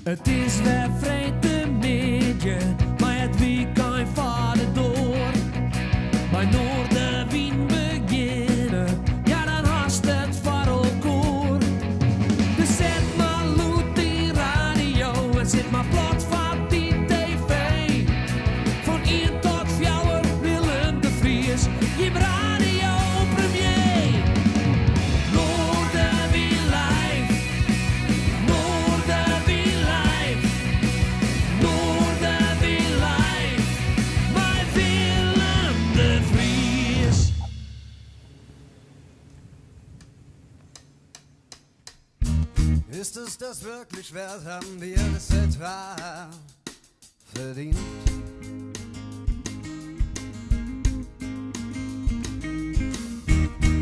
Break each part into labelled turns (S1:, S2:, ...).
S1: Het is weer vrijdagmiddag, maar het weekend vaart door. Bij Noardewyn beginnen, ja dan haast het voor elkaar. Dus zet maar loet die radio en zet maar plat van die tv. Van 1 tot 4 Willem de Vries, je radio premier. Noardewyn live, Noardewyn live, Noardewyn live, bij Willem de Vries.
S2: Ist es das wirklich wert, haben wir es etwa verdient?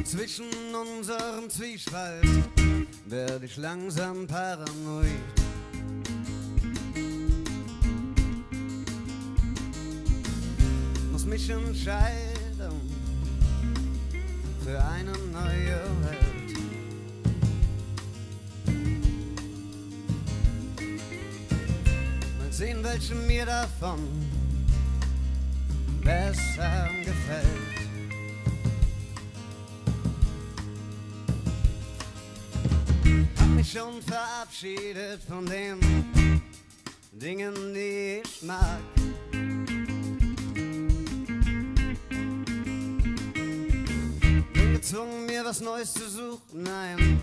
S2: Zwischen unserem Zwiespalt werde ich langsam paranoid. Muss mich entscheiden für eine neue Welt. Mal sehen, welche mir davon besser gefällt. Hab mich schon verabschiedet von den Dingen, die ich mag. Bin gezwungen, mir was Neues zu suchen. Nein,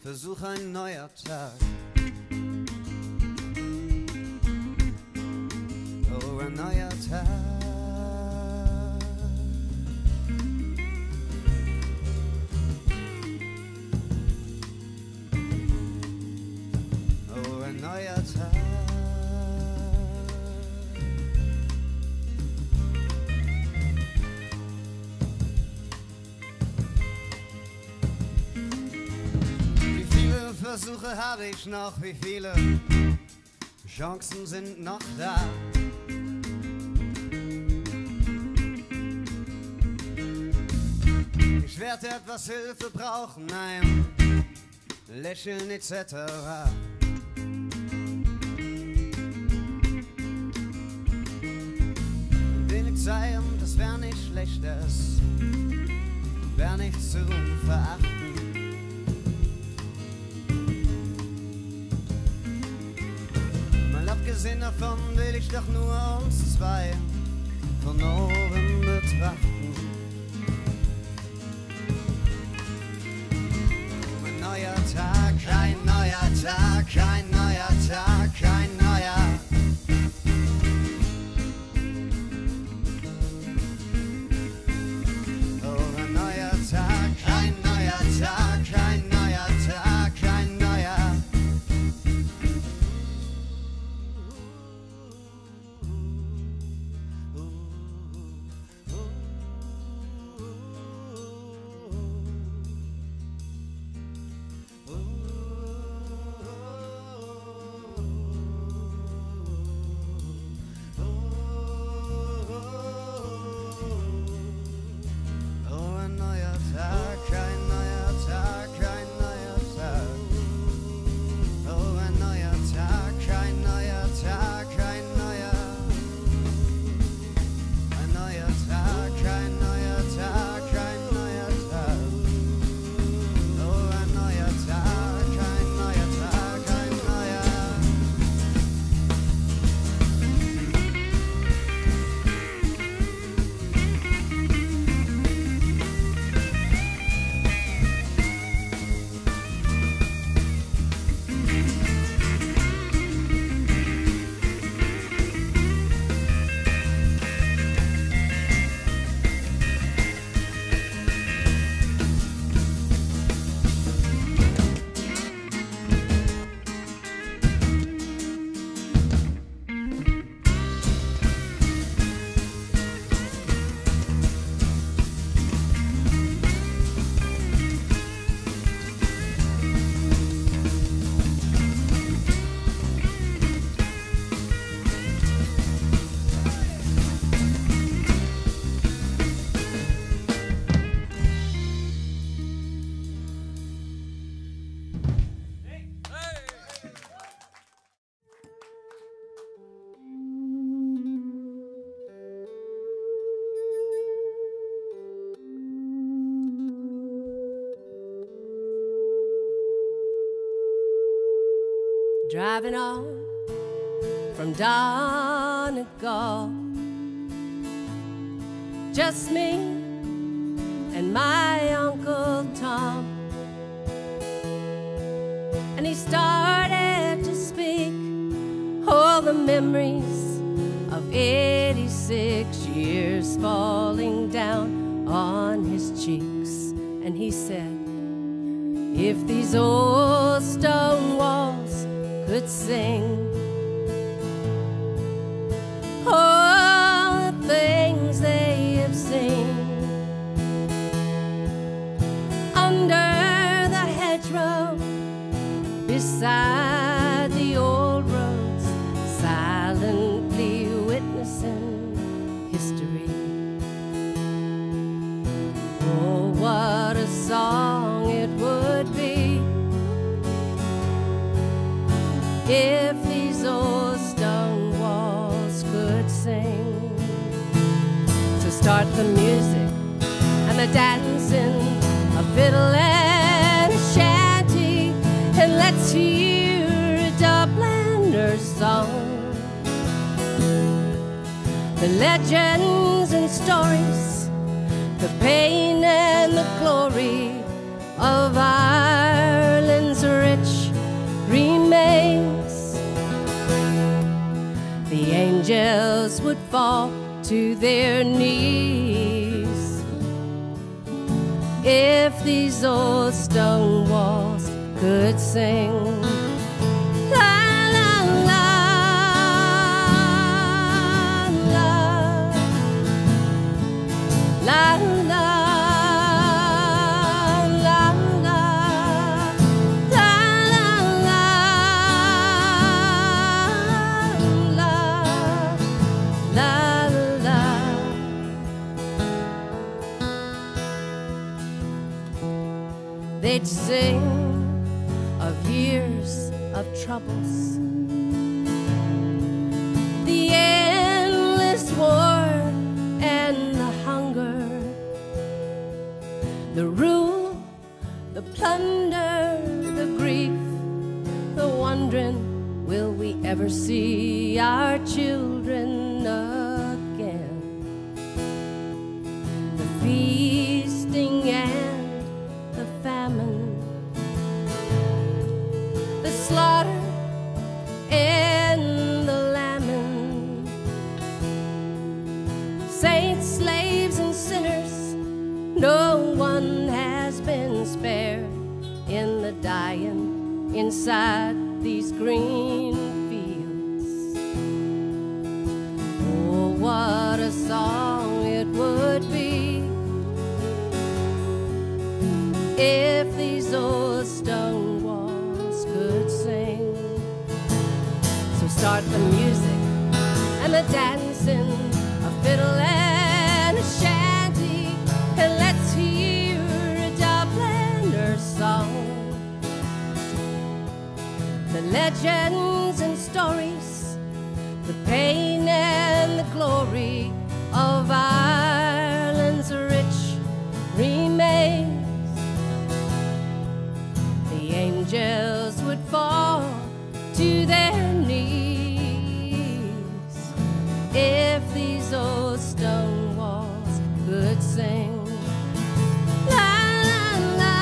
S2: Versuch ein neuer Tag. Oh, ein neuer Tag. Oh, ein neuer Tag. Wie viele Versuche habe ich noch? Wie viele Chancen sind noch da? Ich werde etwas Hilfe brauchen, ein Lächeln etc. Wenig sein, das wär nicht schlecht, das wär nicht zu verachten. Mal abgesehen davon will ich doch nur uns zwei von oben betrachten. Ein neuer Tag, ein neuer Tag, ein neuer Tag, ein neuer. Oh, ein neuer Tag, ein neuer Tag, ein neuer Tag, ein neuer.
S3: driving on from Donegal. Just me and my Uncle Tom. And he started to speak all the memories of 86 years falling down on his cheeks. And he said, if these old stone walls could sing, all the things they have seen, under the hedgerow, beside the old roads, silently witnessing history. Oh, what a song it would be if these old stone walls could sing. So start the music and the dancing, a fiddle and a shanty, and let's hear a Dubliner song. The legends and stories, the pain and the glory of Ireland's rich remains. The angels would fall to their knees if these old stone walls could sing. La la la la la la. They'd sing of years of troubles, the endless war and the hunger, the rule, the plunder, the grief, the wondering, will we ever see our children again? The feasting and the famine, the slaughter and the lambing, saints, slaves, and sinners, no one has been spared in the dying inside these green fields. Oh, what a song it would be if these old stone walls could sing. So start the music and the dancing, a fiddle and a shanty, and let's hear a Dubliner song. The legends and stories, the pain and the glory of Ireland's rich remains. The angels would fall to their knees if these old stone walls could sing. La la la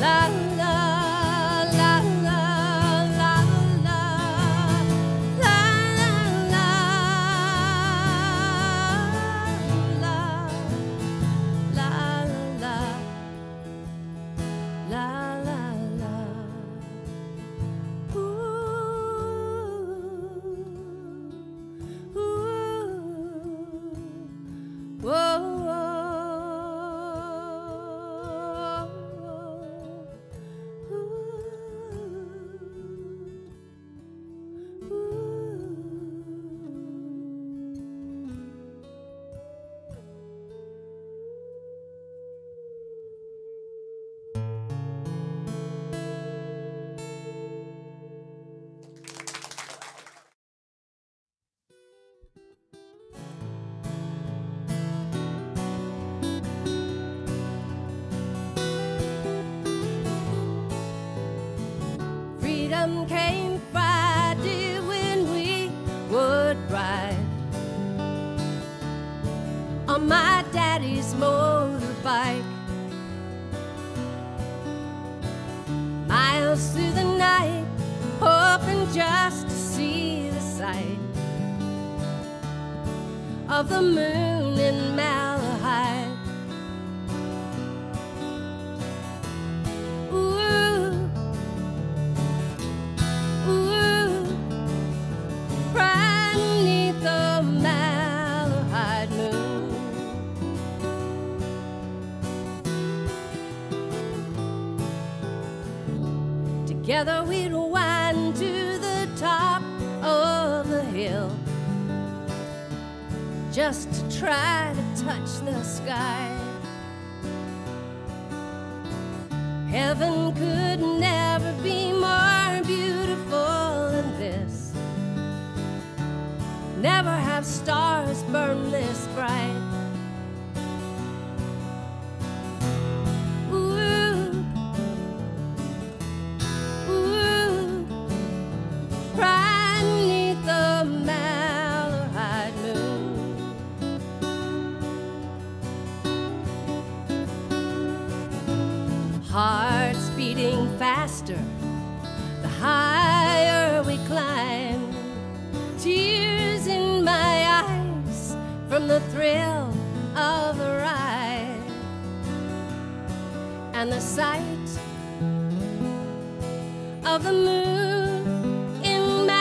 S3: la la la la la la la la la la. miles through the night, hoping just to see the sight of the moon in Malahide. Ooh, ooh, right beneath the Malahide moon. Together we'd wind to the top of the hill, just to try to touch the sky. Heaven could never be more beautiful than this. Never have stars burn this bright. Ooh, ooh, right beneath the Malahide moon. Hearts beating faster, the higher we climb. Tears in my eyes from the thrill of the ride, and the sight of the moon in Malahide.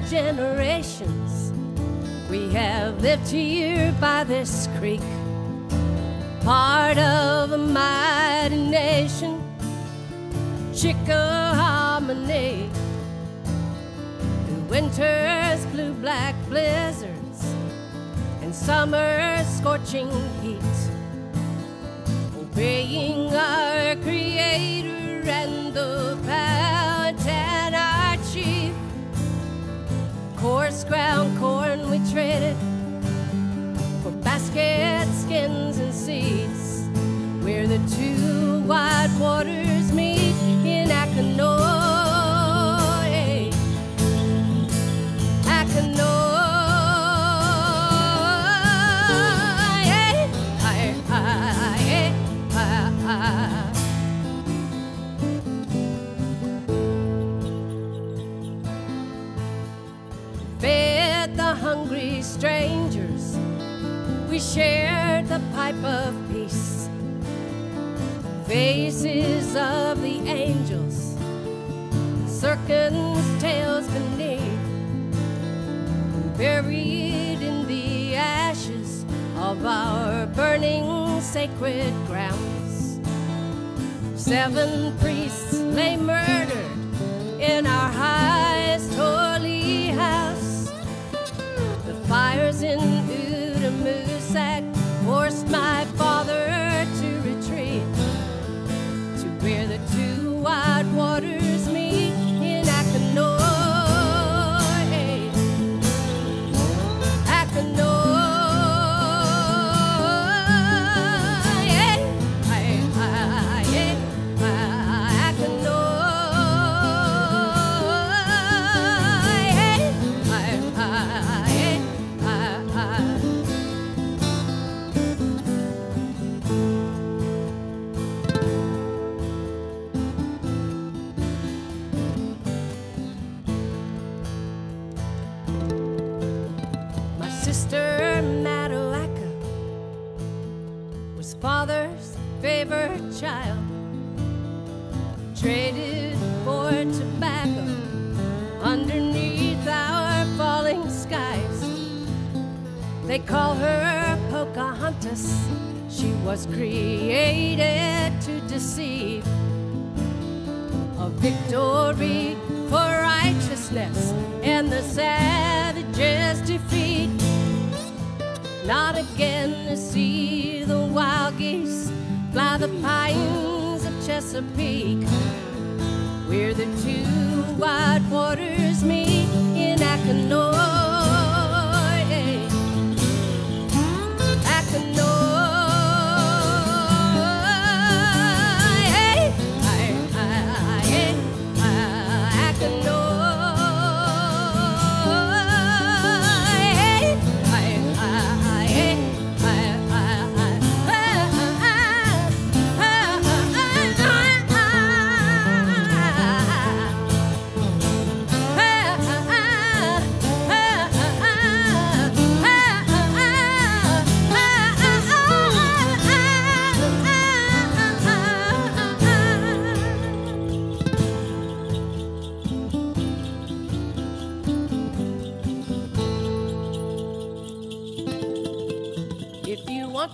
S3: Generations we have lived here by this creek, part of a mighty nation, Chickahominy. Through winter's blue-black blizzards and summer's scorching heat, obeying our Creator and the Powhatan, our chief. Coarse ground corn we traded for basket skins and seeds, where the two wide waters meet in Akanoy, Akanoy. Fed the hungry strangers, we shared the pipe of peace. Faces of the angels, serpents' tails beneath, buried in the ashes of our burning sacred grounds. 7 priests lay murdered in our highest holy father's favorite child, traded for tobacco underneath our falling skies. They call her Pocahontas. She was created to deceive. A victory for righteousness and the savage's defeat. Not again to see the wild geese fly the pines of Chesapeake, where the two wide waters meet in Akanoy.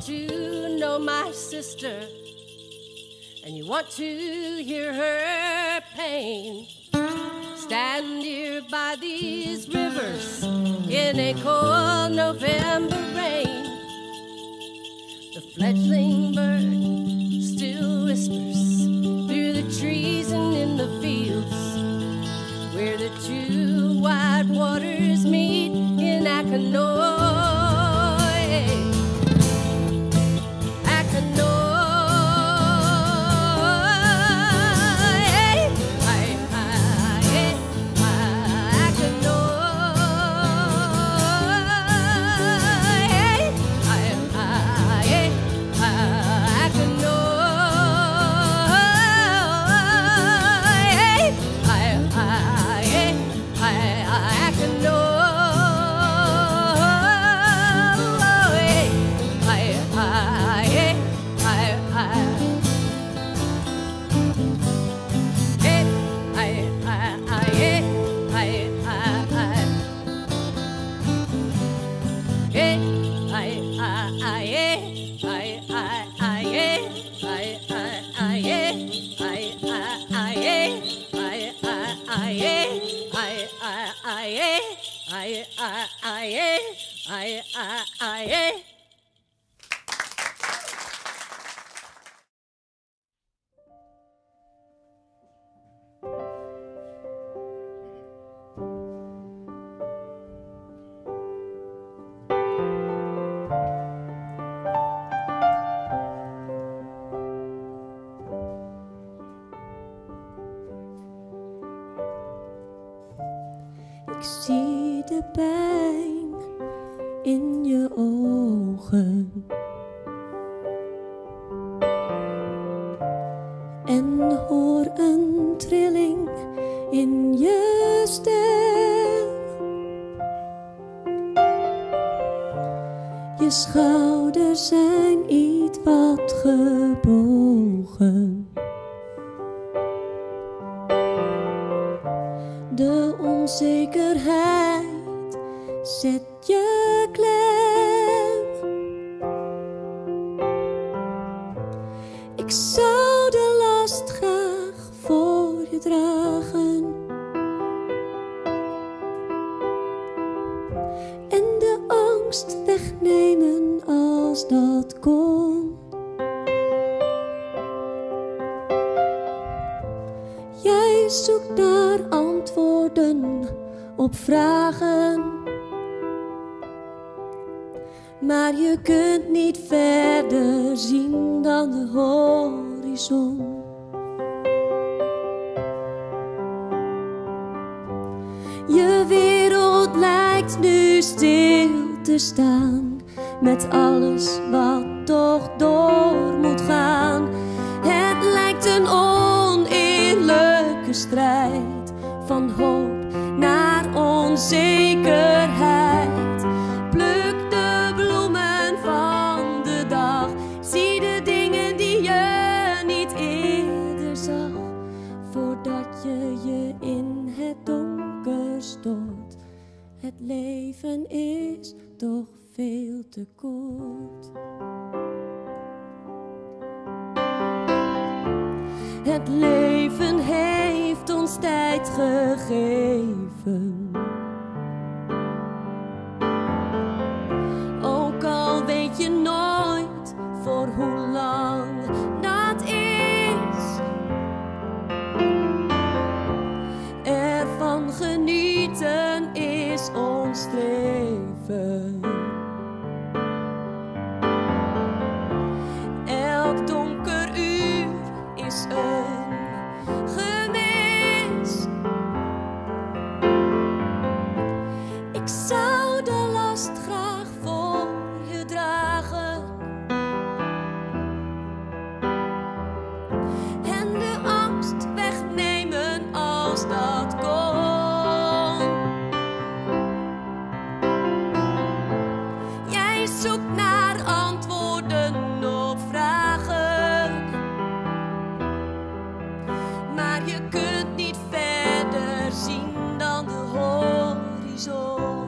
S3: To know my sister, and you want to hear her pain, stand here by these rivers in a cold November rain. The fledgling bird still whispers through the trees and in the fields, where the two wide waters meet in Akanoy.
S4: Ik zie de pijn in je ogen en hoor een trilling in je stem. Je schouders zijn iets wat gebogen. De onzekerheid zet je klem. Ik zou de last graag voor je dragen en de angst wegnemen als dat kon. Jij zoekt naar antwoorden op vragen, maar je kunt niet verder zien dan de horizon. Je wereld lijkt nu stil te staan, met alles wat toch door moet gaan. Het lijkt een oneerlijke strijd, van hoop naar onzekerheid. Pluk de bloemen van de dag, zie de je je in het donker stort. Het leven is toch veel te kort. Het leven heeft ons tijd gegeven. Ook al weet je nooit voor hoe lang dat is. Ervan genieten is ons streven. Elk donker uur is een gemis. Ik zou de last graag voor je dragen en de angst wegnemen als dat kon. Jij zoekt naar antwoorden op vragen, maar je kunt niet verder zien dan de horizon.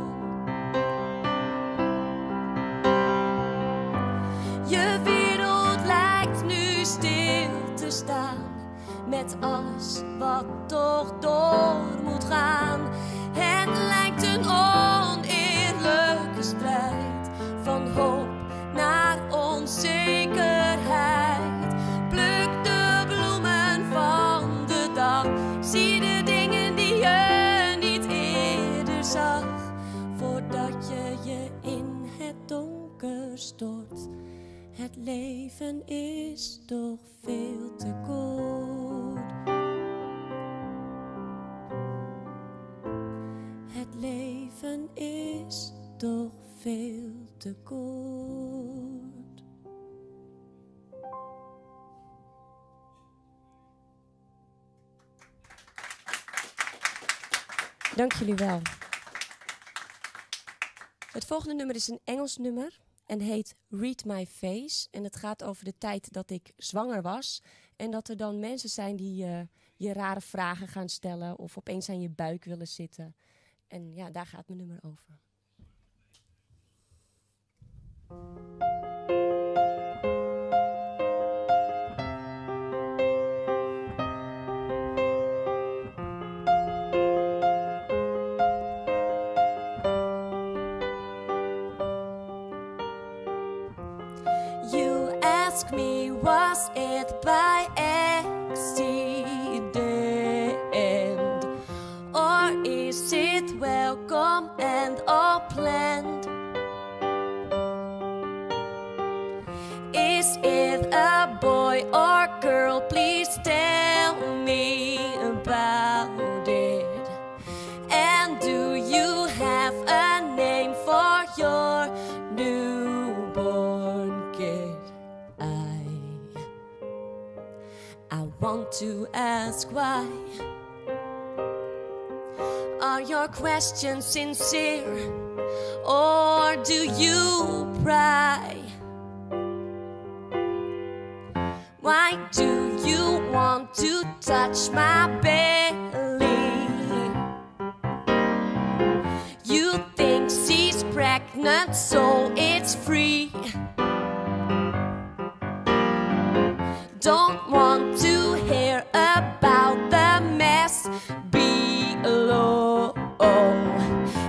S4: Je wereld lijkt nu stil te staan, met alles wat toch door moet gaan. Het lijkt een oneerlijke strijd, van hoop naar onzekerheid. Pluk de bloemen van de dag, zie de dingen die je niet eerder zag, voordat je je in het donker stort. Het leven is toch veel te kort. Het leven is toch veel te kort. Dank jullie wel. Het volgende nummer is een Engels nummer en heet Read My Face. En het gaat over de tijd dat ik zwanger was. En dat er dan mensen zijn die je rare vragen gaan stellen of opeens aan je buik willen zitten. En ja, daar gaat mijn nummer over. You ask me, was it by accident? Or is it welcome and all planned? Is it a boy or girl? Please tell me about it. And do you have a name for your newborn kid? I want to ask why. Are your questions sincere, or do you pry? Why do you want to touch my belly? You think she's pregnant, so it's free. Don't want to hear about the mess below,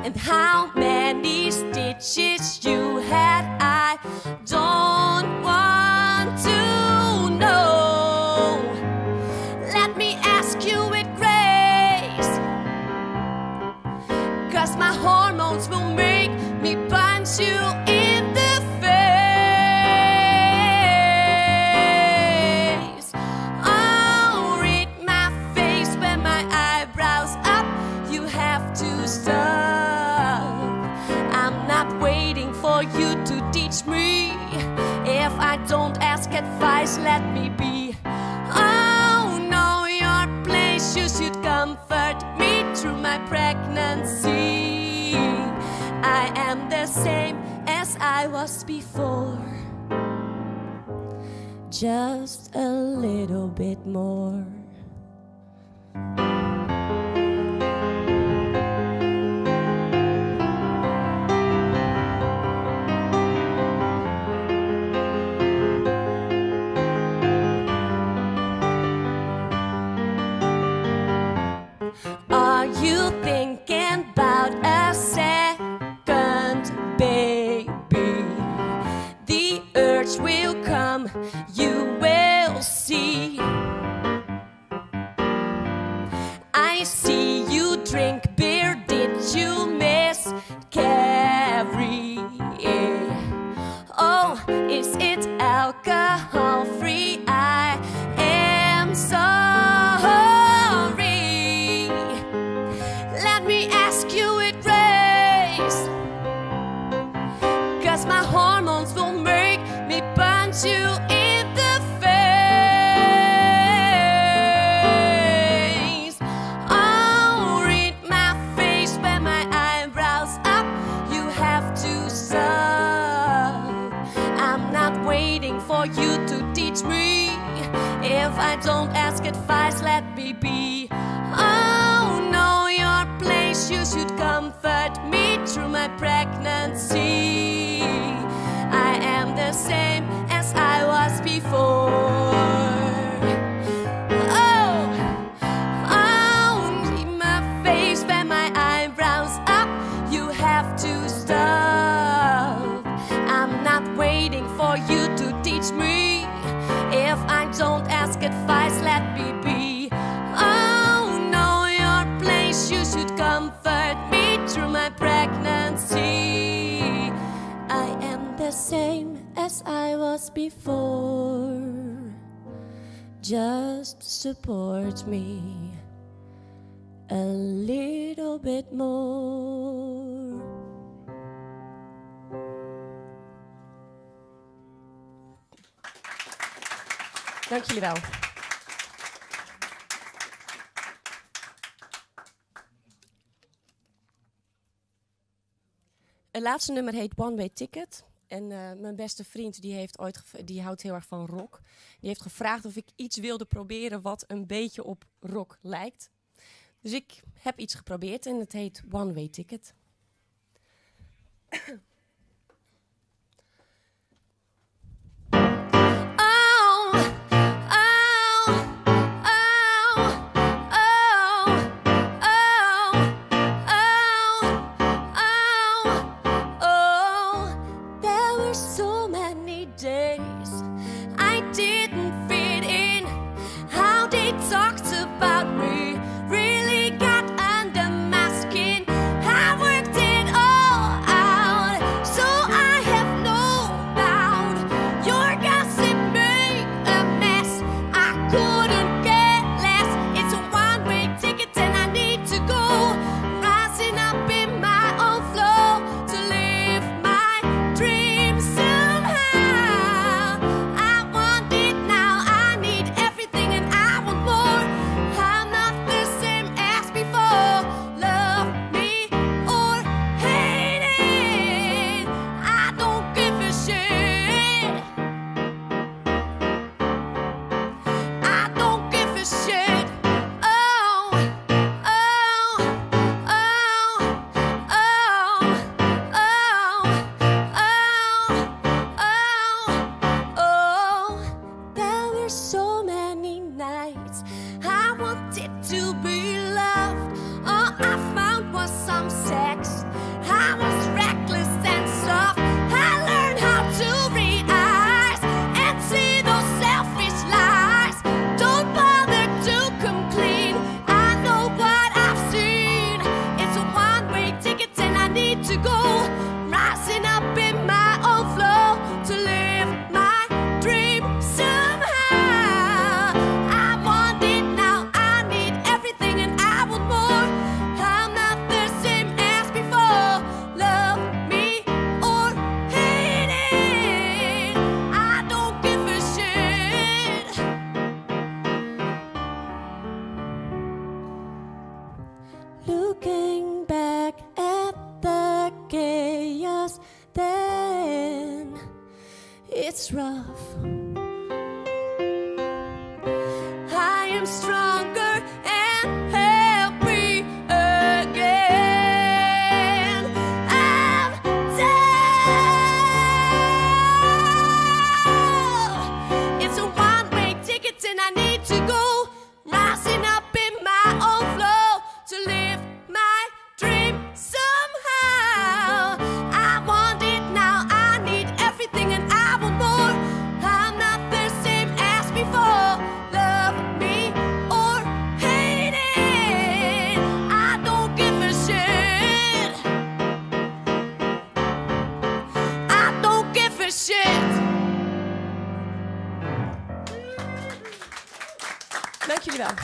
S4: and how many stitches you had. I don't want to know. Let me ask you with grace, 'cause my hormones will make me punch you in the face. Oh, read my face when my eyebrows up. You have to stop. I'm not waiting for you to teach me. If I don't ask advice, let me be. Oh, know your place. You should comfort me through my pregnancy. I am the same as I was before, just a little bit more. Are you thinking about a second baby? The urge will come, you will see. I see you drink beer, did you miscarry? Oh, is it alcohol free? I am sorry. Let me ask you with grace, 'cause my hormones will make me punch you in the face. Oh, read my face when my eyebrows up. You have to stop. I'm not waiting for you to teach me. If I don't ask advice, let me be. Oh, know your place. You should comfort me through my pregnancy. I am the same as I was before. Oh, see my face when my eyebrows up. You have to stop. I'm not waiting for you to teach me. If I don't ask advice, let me be. Oh, know your place. You should comfort me through my pregnancy. I am the same as I was before. Just support me a little bit more. Dank jullie wel. Het laatste nummer heet One Way Ticket. En mijn beste vriend die houdt heel erg van rock. Die heeft gevraagd of ik iets wilde proberen wat een beetje op rock lijkt. Dus ik heb iets geprobeerd en het heet One Way Ticket. it's rough. I am stronger and happy again. I'm down. It's a one-way ticket and I need to go. Rising up in my own flow
S5: Dankjewel.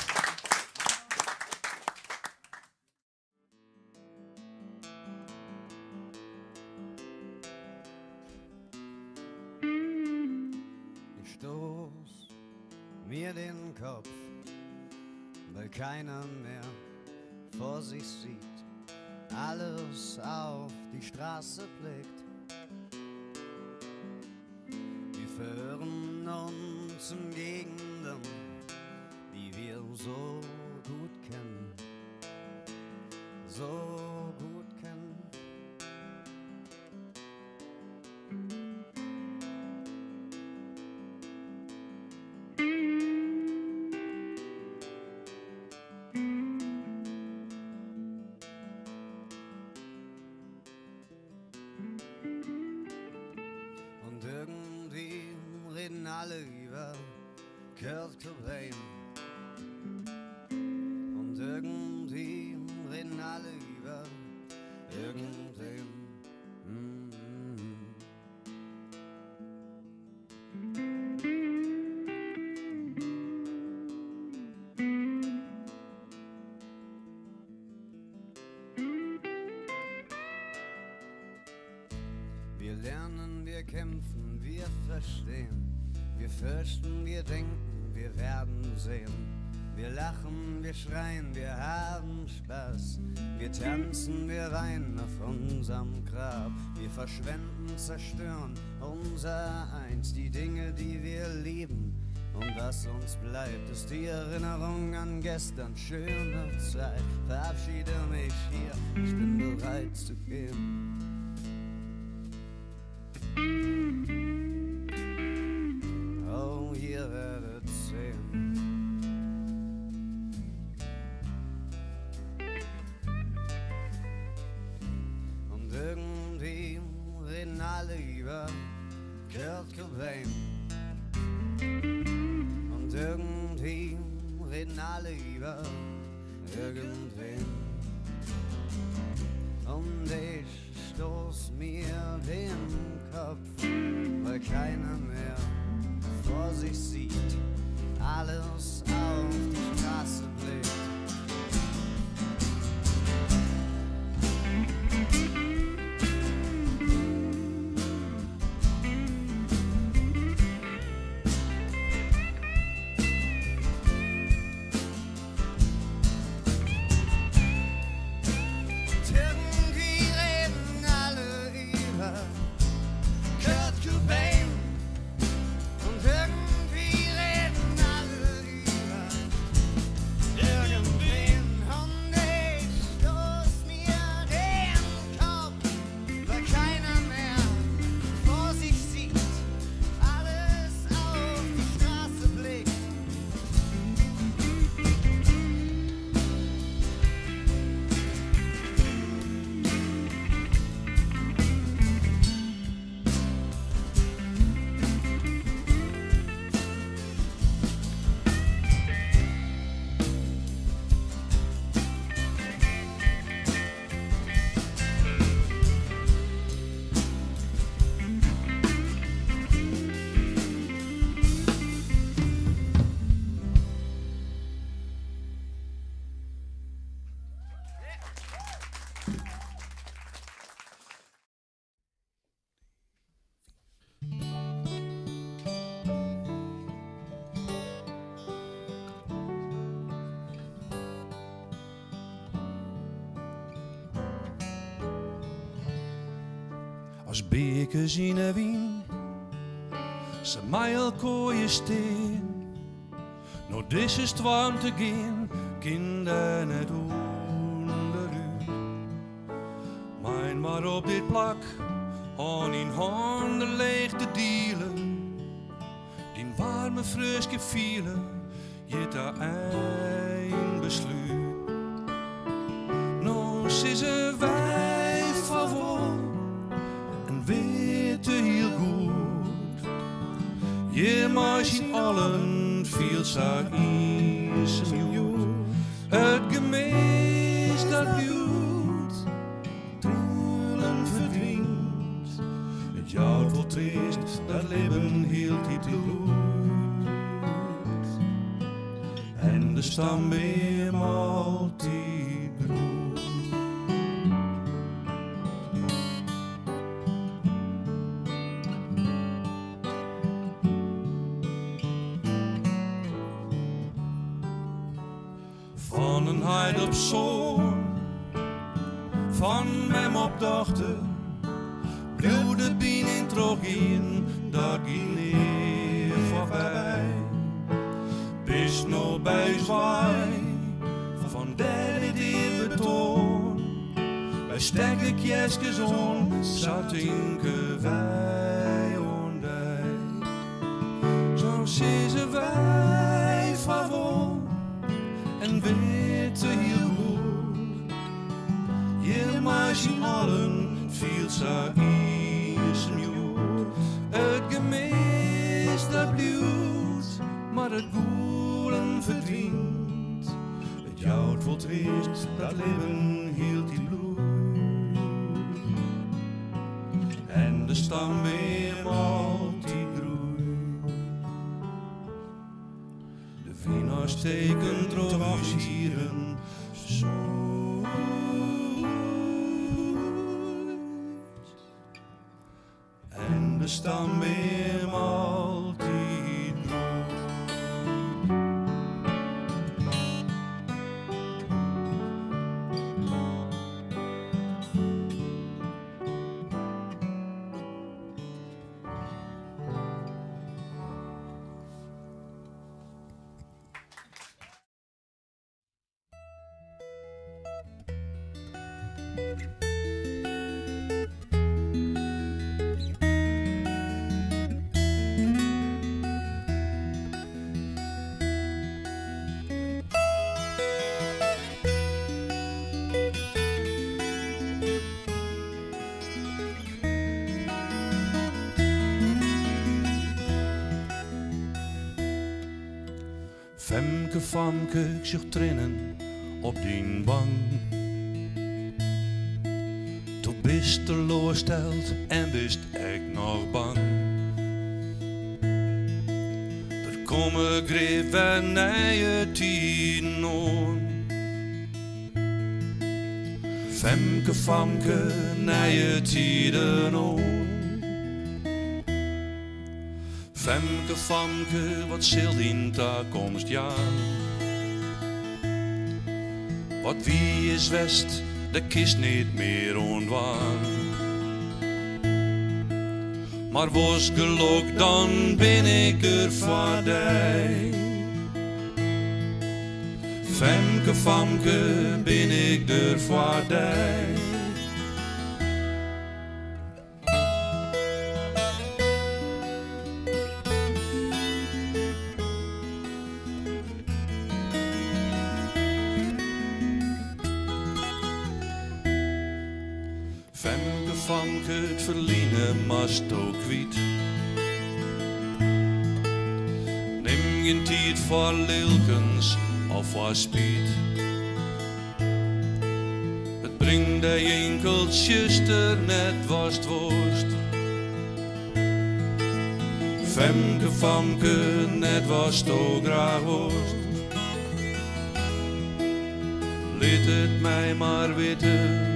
S2: Ich stoß mir den Kopf, weil keiner mehr vor sich sieht, alles auf die Straße blickt. Wir verirren uns in Gegenden, die wir so gut kennen, so gut kennen. Und irgendwie reden alle über Kurt Cobain. Und irgendwie reden alle über irgendwen. Wir lernen, wir kämpfen, wir verstehen. Wir fürchten, wir denken, wir werden sehen. Wir lachen, wir schreien, wir haben Spaß. Wir tanzen, wir weinen auf unserem Grab. Wir verschwenden, zerstören unser Eins. Die Dinge, die wir lieben und was uns bleibt, ist die Erinnerung an gestern, schöne Zeit. Verabschiede mich hier, ich bin bereit zu gehen. Oh, ihr werdet sehen. Und irgendwie reden alle über Kurt Cobain. Und irgendwie reden alle über irgendwen. Und ich stoß mir den Kopf, weil keiner mehr vor sich sieht, alles auf die Straße blickt.
S1: Als bekers in de wien, ze mijl kooien steen. Nou, dit is het warm te gaan, kinderen net onder u. Mijn maar op dit plak, aan in handen leeg te dealen. Die warme fruske vielen, je daar een besluit. Nou, ze is een wijf van vol. Weet heel goed, je mag in allen veel zaak in zijn jood. Het gemis dat bloed, trillen verdrinkt. Het jou vol triest, dat leven hield die bloed. En de
S5: staan bij hem altijd groen. Van een heid op zoon, van hem op dochter, bloede bien in trogien, dat ging neer voorbij. Bis nou bij zwaai, van derde die betoon, bij stekke kjeskes on, zat inke wij ondij. Zo zien wij van won, en weten heel goed, je maakt allen viel ze is nieuw. Het gemis dat bloed, maar het goelen verdient. Het jout vol triest, dat leven hield die bloed. En de stam weer altijd groeit. De winnaars steken troosieren zo. En de stam weer altijd groeit. Femke, famke, ik zag trainen op die bank. Toen bist teleurgesteld en wist ik nog bang. Er komen greven nije tien on. Femke, famke, nije tiden on. Femke, famke, wat zilt in toekomst jaar? Wat wie is west, de kist niet meer onwaar. Maar was geluk, dan ben ik er voor dich. Femke, famke, ben ik er voor dich. Het verliezen mast ook kwiet. Neem geen tijd voor lilkens of voor spiet. Het brengt de enkeltjes er net worst worst. Femke, famke, net worst ook graag worst. Liet het mij maar weten,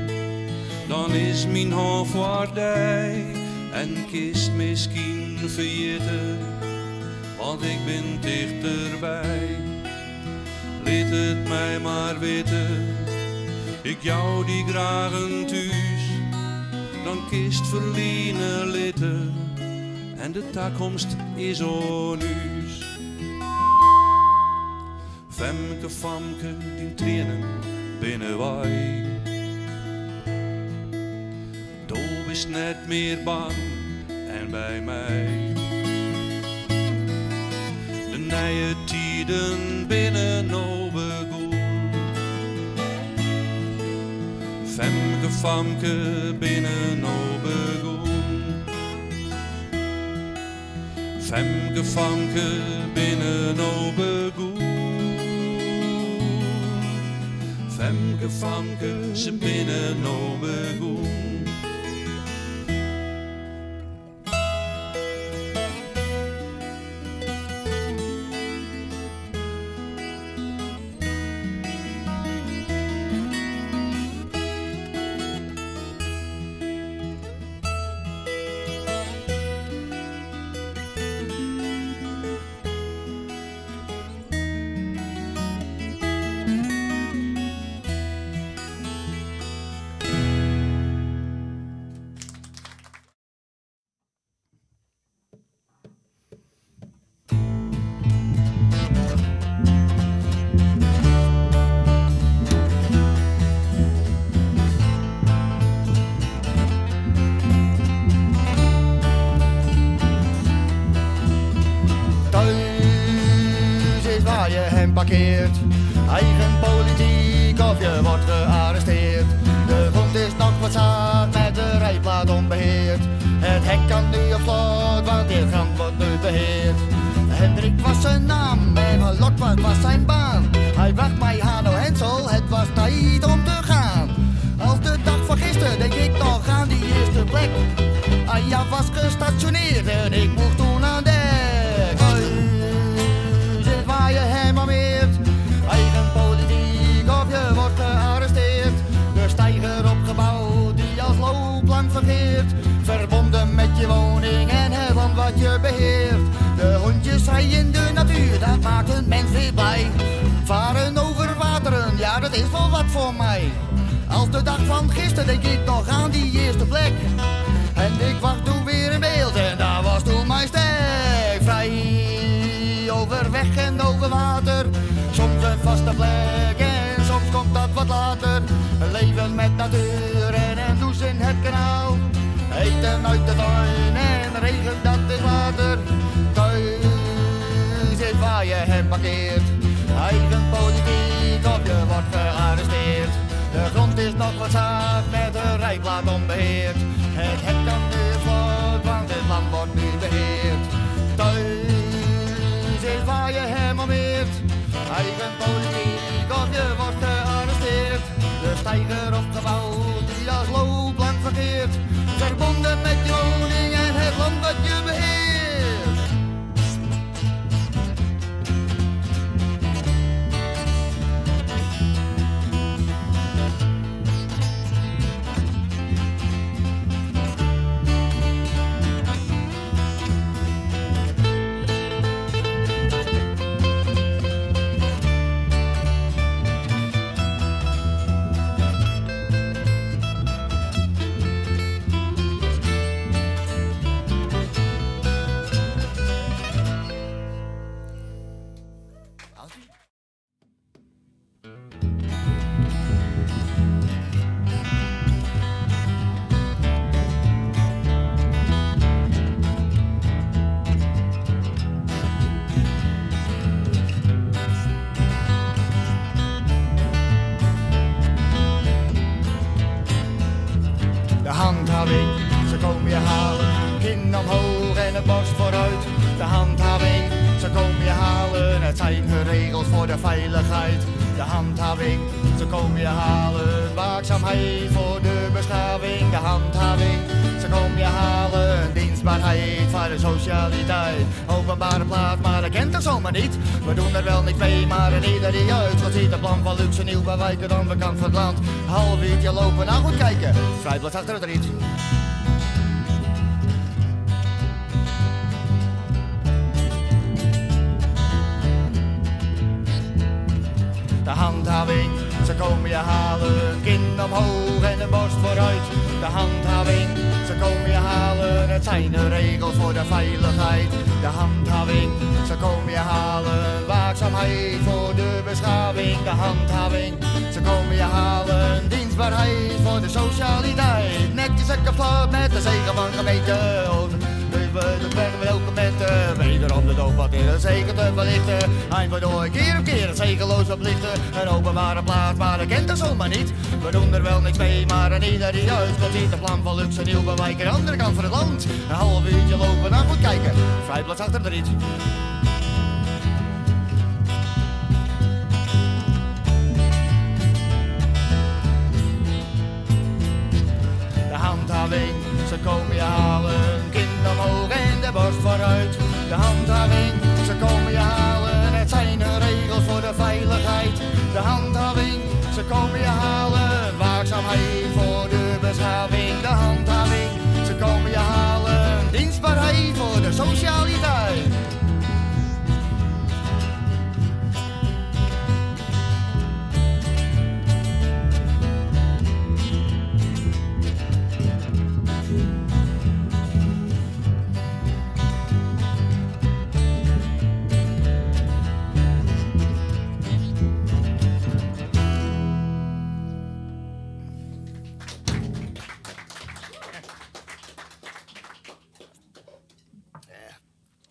S5: dan is mijn hoofd waardij en kist misschien vergeten, want ik ben dichterbij. Liet het mij maar weten, ik jou die graag een thuis, dan kist verliezen litten en de toekomst is onhuis. Femke, famke, die trainen binnen wij. Is net meer bang en bij mij. De nieuwe tijden binnen nou begon. Femke, famke, binnen nou begon. Femke, famke, binnen nou begon. Femke, famke, ze binnen nou begon.
S6: niet om te gaan. Als de dag van gisteren denk ik nog aan die eerste plek. Anja was gestationeerd en ik mocht toen aan dek. Huis is waar je hemameert. Eigen politiek of je wordt gearresteerd. De steiger opgebouwd die als loopplank vergeert. Verbonden met je woning en het land wat je beheert. De hondjes vrij in de natuur, dat maakt een mens weer blij. Varen over wateren, ja dat is wel wat voor mij. Als de dag van gisteren denk ik nog aan die eerste plek. En ik wacht toen weer in beeld en daar was toen mijn stek. Vrij over weg en over water. Soms een vaste plek en soms komt dat wat later. Leven met natuur en een douche in het kanaal. Eten uit de tuin en regen dat is water. Thuis is waar je hem parkeert. Eigen politiek of je wordt gearresteerd. De grond is nog wat zacht met een rijplaat onbeheerd. Het hek kan nu vlot, want dit land wordt nu beheerd. Thuis is waar je hem almeert. Eigen politiek of je wordt gearresteerd. De steiger opgebouwd die als loopplank verkeert. Verbonden met je woning en het land wat je beheert. Ze komen je halen, kin omhoog en de borst vooruit. De handhaving, ze komen je halen, het zijn hun regels voor de veiligheid. De handhaving, ze komen je halen, waakzaamheid voor de beschaving. De handhaving, ze komen je halen, dienstbaarheid voor de socialiteit. Openbare plaats, maar dat kent er zomaar niet. We doen er wel niks mee, maar in ieder die uit. Wat ziet het plan van luxe nieuw bij wijken aan de kant van het land. Half uurtje lopen, nou goed kijken, vrijblad achter het riet. De handhaving, ze komen je halen, kin omhoog en de borst vooruit. De handhaving, ze komen je halen, het zijn de regels voor de veiligheid. De handhaving, ze komen je halen, waakzaamheid voor de beschaving. De handhaving, ze komen je halen, dienstbaarheid voor de socialiteit. Netjes en kapot met de zegen van gemeente. Dat werden we ook met wederom de doop wat in het zeker te verlichten. Eind waardoor keer op keer het zegeloos oplichten. Een openbare plaats, maar dat kent er zomaar niet. We doen er wel niks mee, maar in ieder die uitkomt ziet het plan van luxe nieuw bewijken. De andere kant van het land, een half uurtje lopen, nou goed kijken. Vrijplaats achter de riet. De handhaving, ze komen je halen, kin omhoog en de borst vooruit. De handhaving, ze komen je halen, het zijn hun regels voor de veiligheid. De handhaving, ze komen je halen, waakzaamheid voor de beschaving. De handhaving, ze komen je halen, dienstbaarheid voor de socialiteit.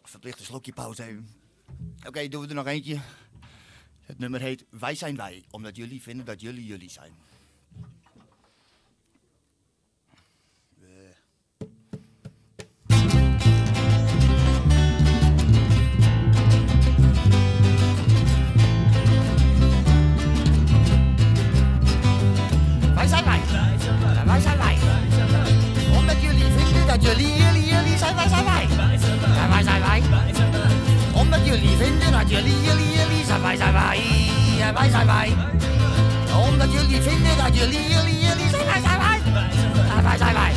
S6: Verplicht een slokje pauze even. Oké, doen we er nog eentje. Het nummer heet Wij zijn wij, omdat jullie vinden dat jullie jullie zijn. wij. Omdat jullie vinden dat jullie zijn wij.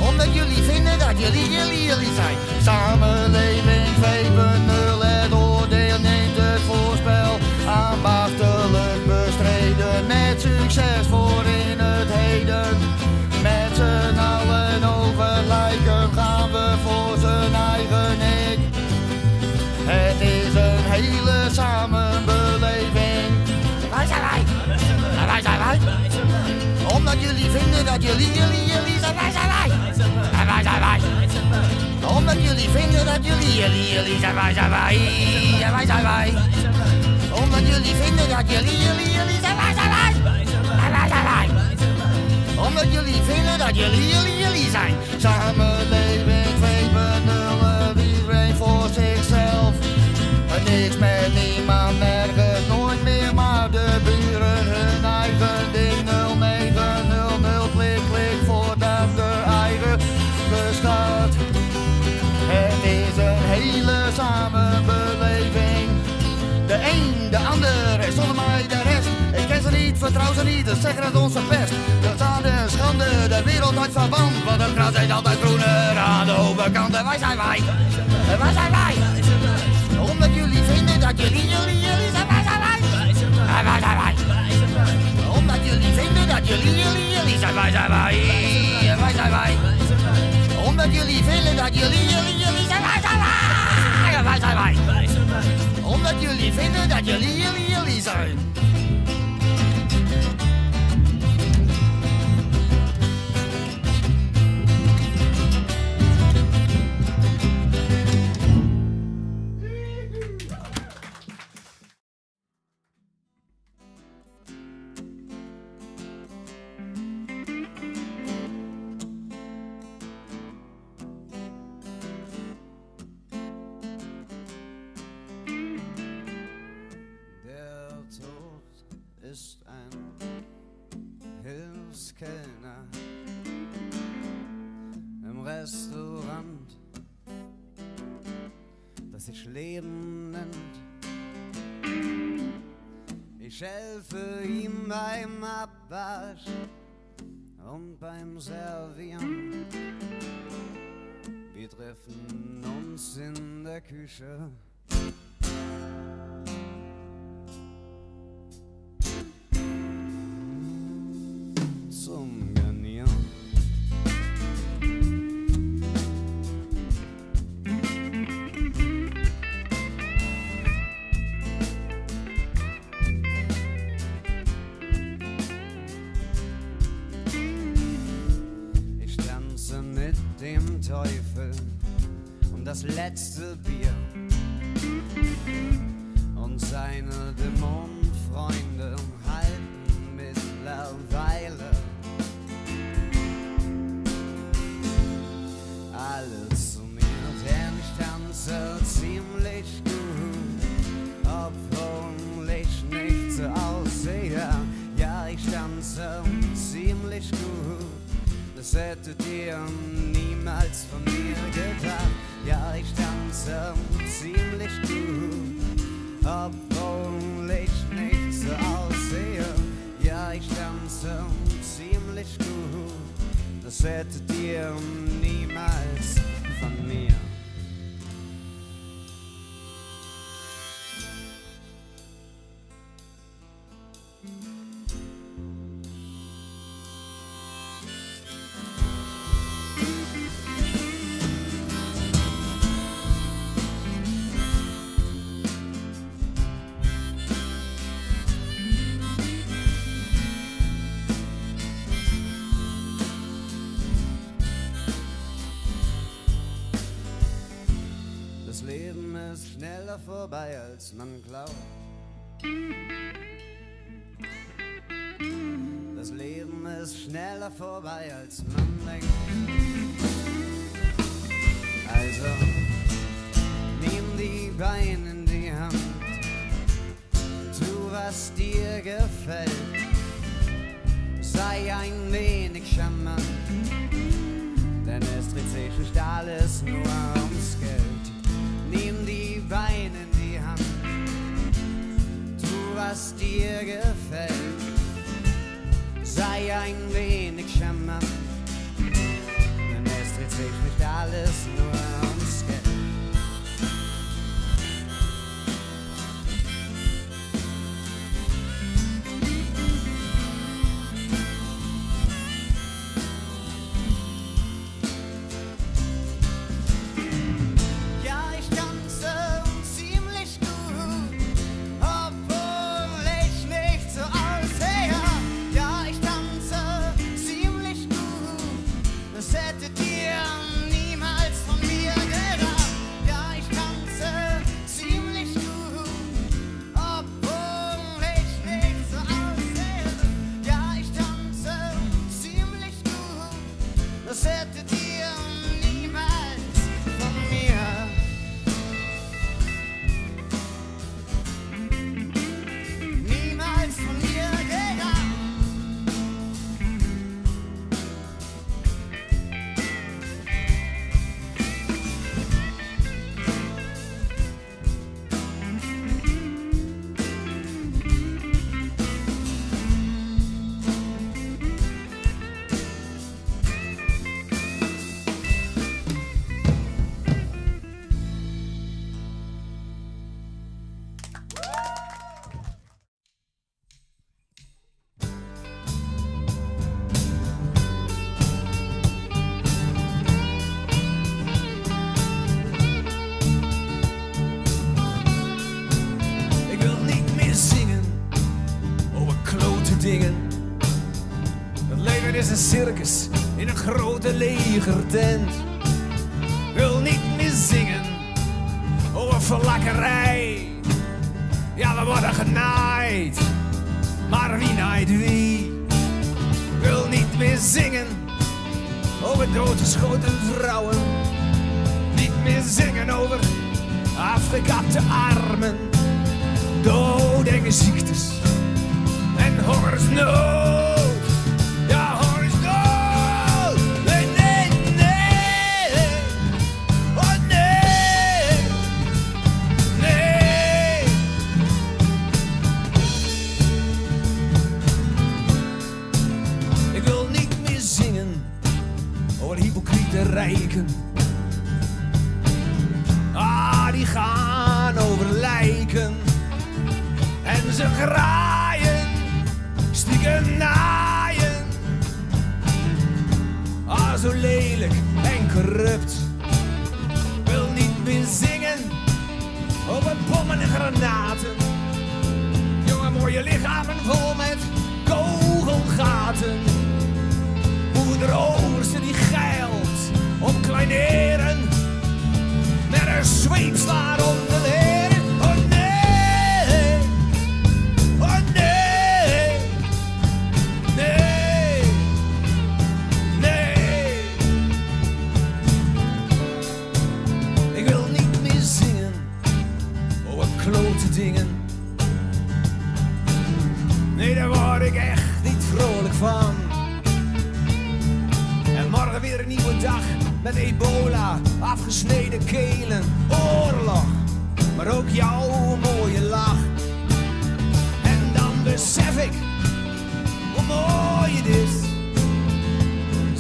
S6: Omdat jullie vinden dat jullie zijn. Samenleving 2.0, het oordeel neemt het voorspel. Ambachtelijk bestreden, met succes voor in het heden. Met z'n allen overlijken gaan we voor z'n eigen ik. Het is een hele samenbeleving. Wij zijn wij. Wij zijn wij. Omdat jullie vinden dat jullie zijn. Wij zijn wij. Wij zijn wij. Omdat jullie vinden dat jullie zijn. Wij zijn wij. Wij zijn wij. Omdat jullie vinden dat jullie zijn. Wij zijn wij. Wij zijn wij. Omdat jullie vinden dat jullie zijn. Samenleving 2.0, iedereen voor zichzelf. Niks met niemand, nergens, nooit meer, maar de buren hun eigen ding. 0900, klik, voordat de eigen bestaat. Het is een hele samenbeleving. De een, de ander, en zonder mij de rest. Ik ken ze niet, vertrouw ze niet, ze zeggen het ons verpest. Dat is een schande, de wereld uit verband. Want het gras is altijd groener aan de overkant. Wij zijn wij. Wij zijn wij. Omdat jullie vinden dat jullie zijn. Wij zijn wij. Wij zijn wij. Omdat jullie vinden dat jullie zijn. Wij zijn wij. Wij zijn wij. Omdat jullie vinden dat jullie zijn. Wij zijn wij. Wij zijn wij. Omdat jullie vinden dat jullie zijn.
S2: Ist ein Hilfskellner im Restaurant, das sich Leben nennt. Ich helfe ihm beim Abwasch und beim Servieren. Wir treffen uns in der Küche. Zum Garnieren. Ich tanze mit dem Teufel um das letzte Bier und seine Dämonenfreunde halten mittlerweile alles zu mir, denn ich tanze ziemlich gut, obwohl ich nicht so aussehe. Ja, ich tanze ziemlich gut, das hättet ihr niemals von mir gedacht. Ja, ich tanze ziemlich gut, obwohl ich nicht so aussehe. Ja, ich tanze ziemlich gut, das hättet ihr niemals von mir. Das Leben ist schneller vorbei, als man glaubt. Das Leben ist schneller vorbei, als man denkt. Also, nimm die Beine in die Hand, tu was dir gefällt, sei ein wenig charmant, denn es dreht sich nicht alles nur ums Geld. Nimm die Beine in die Hand, tu was was dir gefällt. Sei ein wenig charmant, denn es dreht sich nicht alles nur ums Geld.
S1: Een circus in een grote legertent. Wil niet meer zingen over verlakkerij. Ja, we worden genaaid, maar wie naait wie? Wil niet meer zingen over doodgeschoten vrouwen. Niet meer zingen over afgekapte armen, dodenge ziektes en hongersnood. Rijken. Die gaan over lijken en ze graaien, stiekem naaien. Zo lelijk en corrupt. Wil niet meer zingen over bommen en granaten. Jonge mooie lichamen vol met kogelgaten. Moeder Oosterse die geilt om kleineren met een zweepslaar om de leren. Oh nee, oh nee, nee, nee. Ik wil niet meer zingen over klote dingen. Nee, daar word ik echt niet vrolijk van. En morgen weer een nieuwe dag. Met ebola, afgesneden kelen, oorlog, maar ook jouw mooie lach. En dan besef ik hoe mooi het is.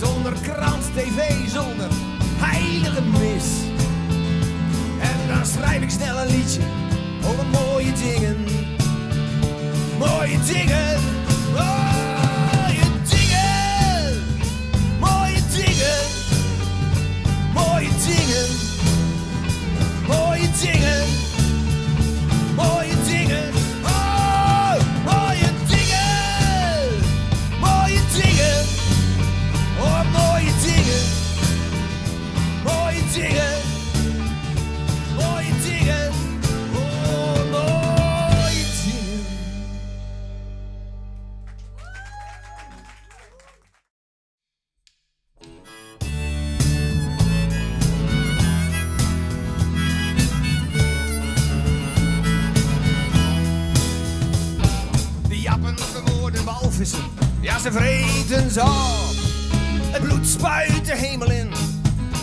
S1: Zonder krant, tv, zonder heilige mis. En dan schrijf ik snel een liedje over mooie dingen. Mooie dingen, mooie dingen, mooie dingen. Mooie dingen, mooie dingen, mooie dingen, oh, mooie dingen, mooie dingen, oh, mooie dingen, mooie dingen, mooie dingen, oh, mooie dingen. Ja, ze vreten ze op. Het bloed spuit de hemel in.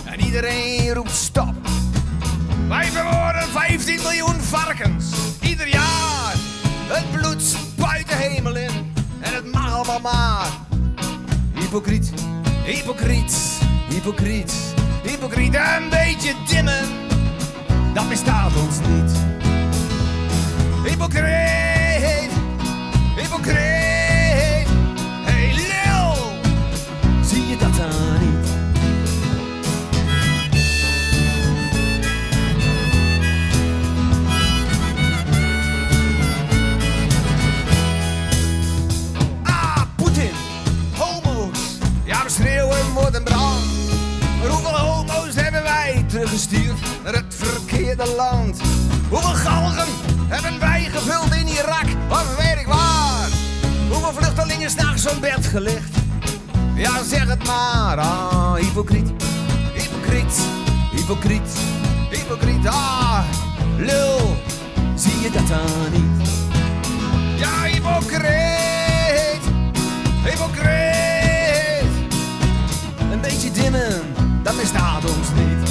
S1: En iedereen roept stop. Wij vermoorden 15 miljoen varkens. Ieder jaar.
S7: Het bloed spuit de hemel in en het mag allemaal maar. Hypocriet, hypocriet, hypocriet, hypocriet. Een beetje dimmen, dat bestaat ons niet. Hypocriet, hypocriet. Hey lul, zie je dat dan niet? Schreeuwen wordt een brand. Maar hoeveel homo's hebben wij teruggestuurd naar het verkeerde land? Hoeveel galgen hebben wij gevuld in Irak of weet ik waar? Hoeveel vluchtelingen s'nachts op bed gelegd? Ja, zeg het maar. Ah, hypocriet, hypocriet, hypocriet, hypocriet. Ah, lul, zie je dat dan niet? Ja, hypocriet, hypocriet. Een beetje dimmen, dat bestaat ons niet.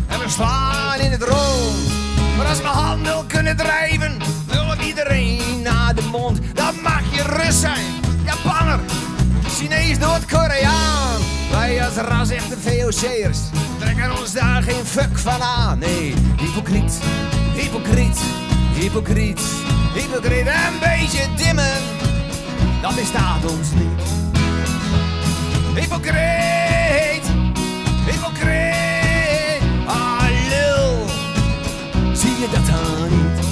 S7: En we slaan in het rond. Maar als we handel kunnen drijven, wil iedereen naar de mond. Dan mag je Rus zijn, Japanner, Chinees, Noord-Koreaan. Wij als ras echte VOC'ers trekken ons daar geen fuck van aan. Nee, hypocriet, hypocriet, hypocriet, hypocriet. Een beetje dimmen, dat bestaat ons niet. Hypocriet, hypocriet. Zie je dat dan niet?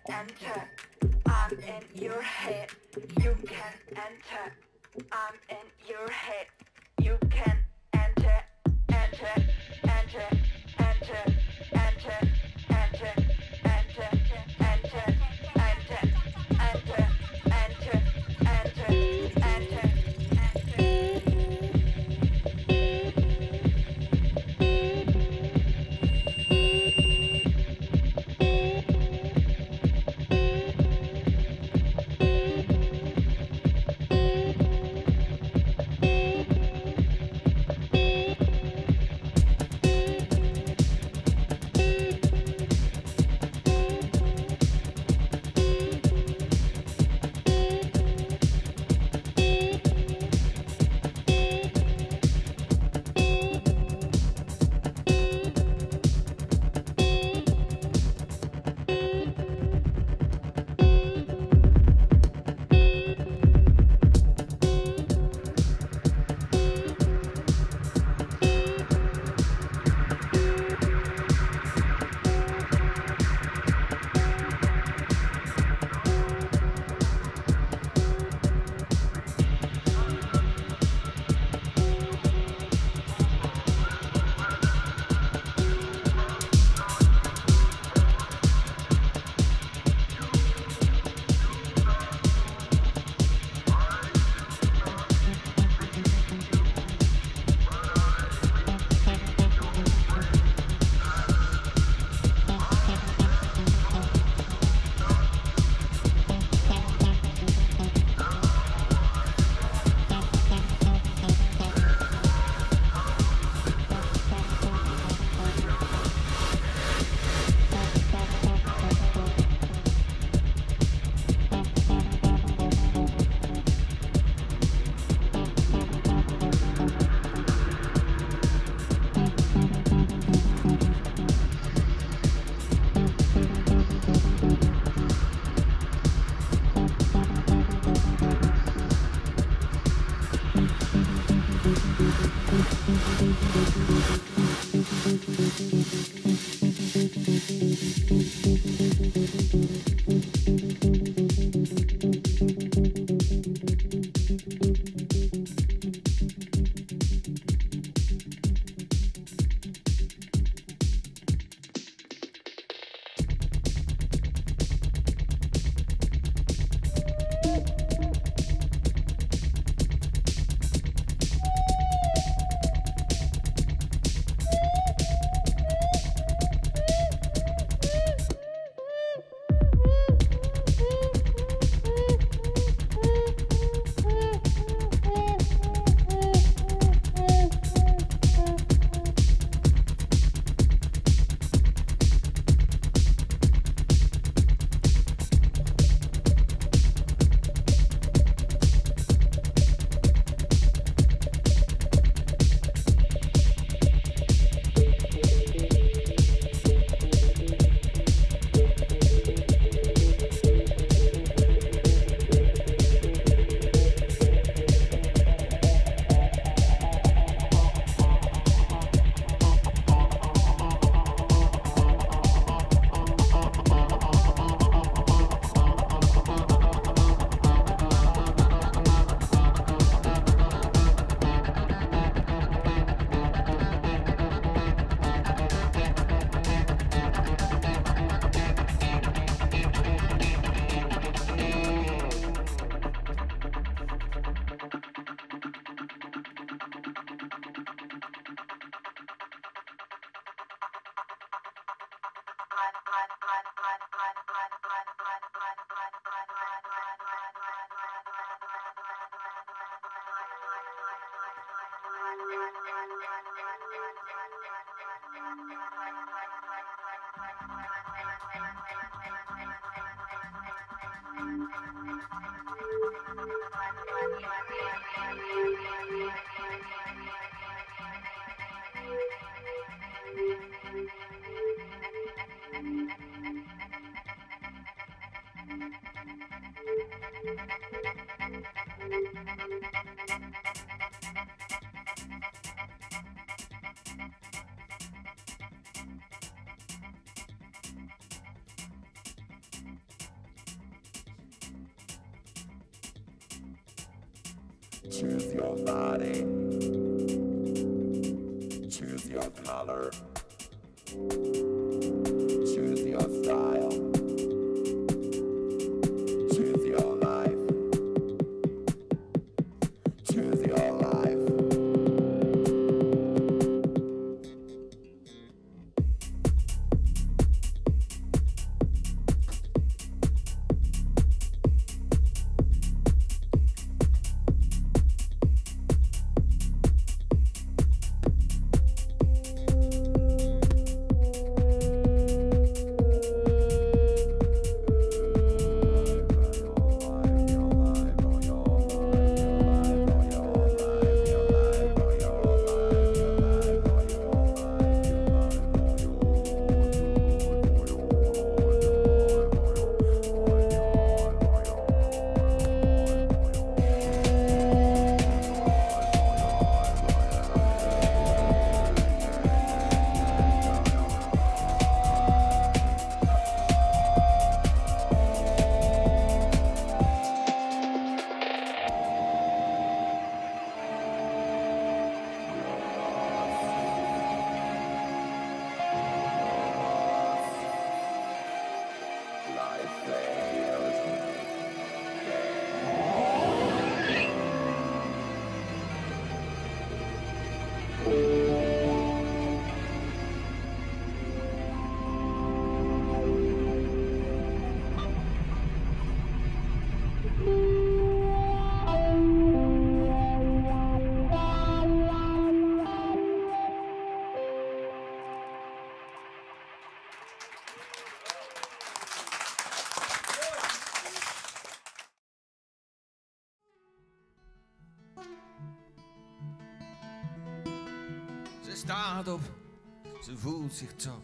S8: can enter. I'm in your head. You can enter. I'm in your head. You can enter, enter, enter, enter, enter, enter, enter, enter, enter, enter, enter, enter, enter.
S9: Choose your body. Choose your color. Choose your style. Choose your life. Choose your life.
S7: Ze staat op, ze voelt zich top.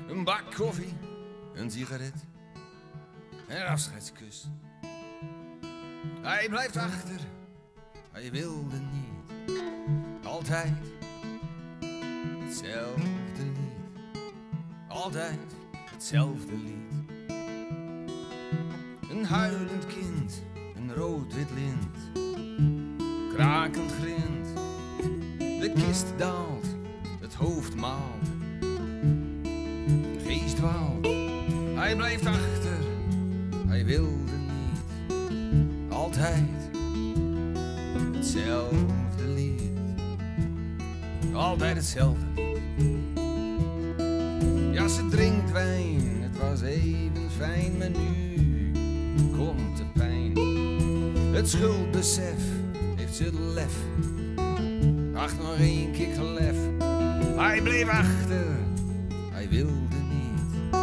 S7: Een bak koffie, een sigaret en een afscheidskus. Hij blijft achter, hij wilde niet. Altijd hetzelfde lied. Altijd hetzelfde lied. Een huilend kind, een rood-wit lint. Krakend grind, de kist daalt, het hoofd maalt. De geest dwaalt, hij blijft achter, hij wilde niet. Altijd hetzelfde lied. Altijd hetzelfde lied. Ja, ze drinkt wijn, het was even fijn, maar nu komt de pijn. Het schuldbesef heeft ze lef. Ach, nog één keer lef. Hij bleef achter, hij wilde niet.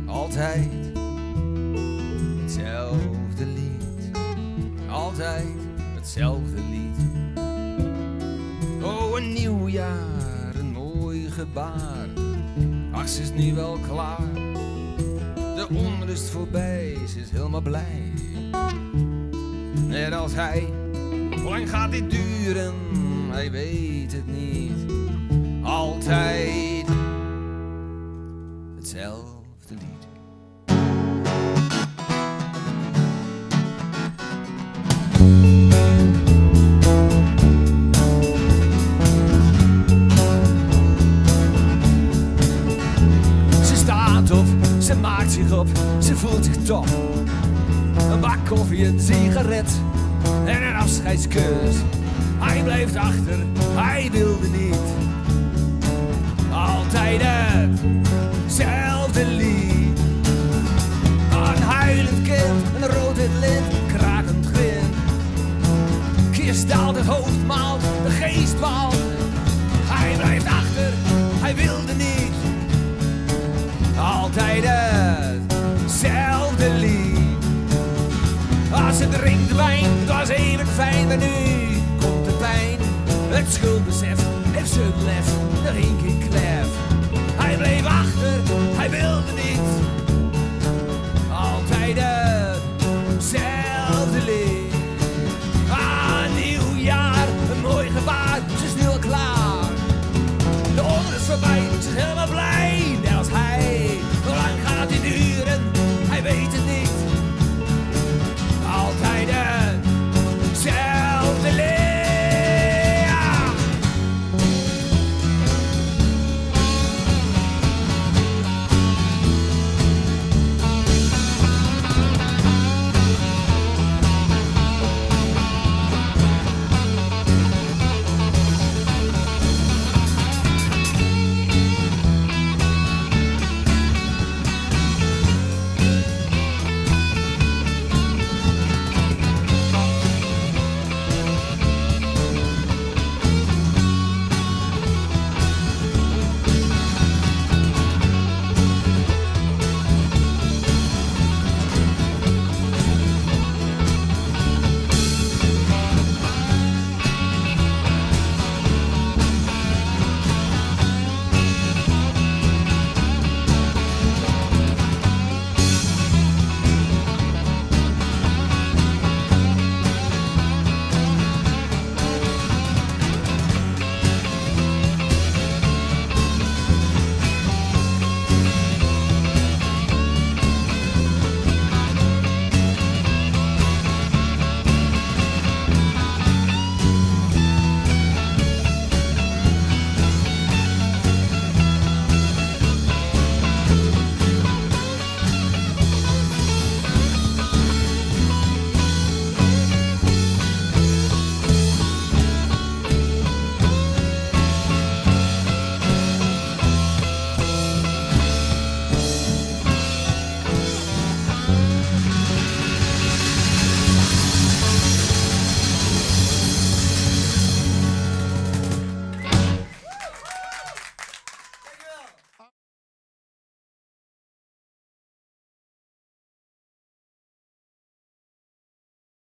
S7: Altijd hetzelfde lied. Altijd hetzelfde lied. Oh, een nieuw jaar, een mooi gebaar. Ach, ze is nu wel klaar. De onrust voorbij, ze is helemaal blij. Net als hij. Hoe lang gaat dit duren? Hij weet het niet. Altijd hetzelfde lied. Ze staat op, ze maakt zich op, ze voelt zich top. Een bak koffie, een sigaret en een afscheidskus. Hij blijft achter, hij wilde niet. Altijd hetzelfde lied. Een huilend kind, een rood-wit lint, krakend grind. Kist daalt, het hoofd maalt, de geest dwaalt. Hij blijft achter, hij wilde niet. Altijd hetzelfde lied. Als ze drinkt wijn, het was even fijn, maar nu komt de pijn. Het schuldbesef heeft ze lef, nog één keer klef. Hij bleef achter, hij wilde niet.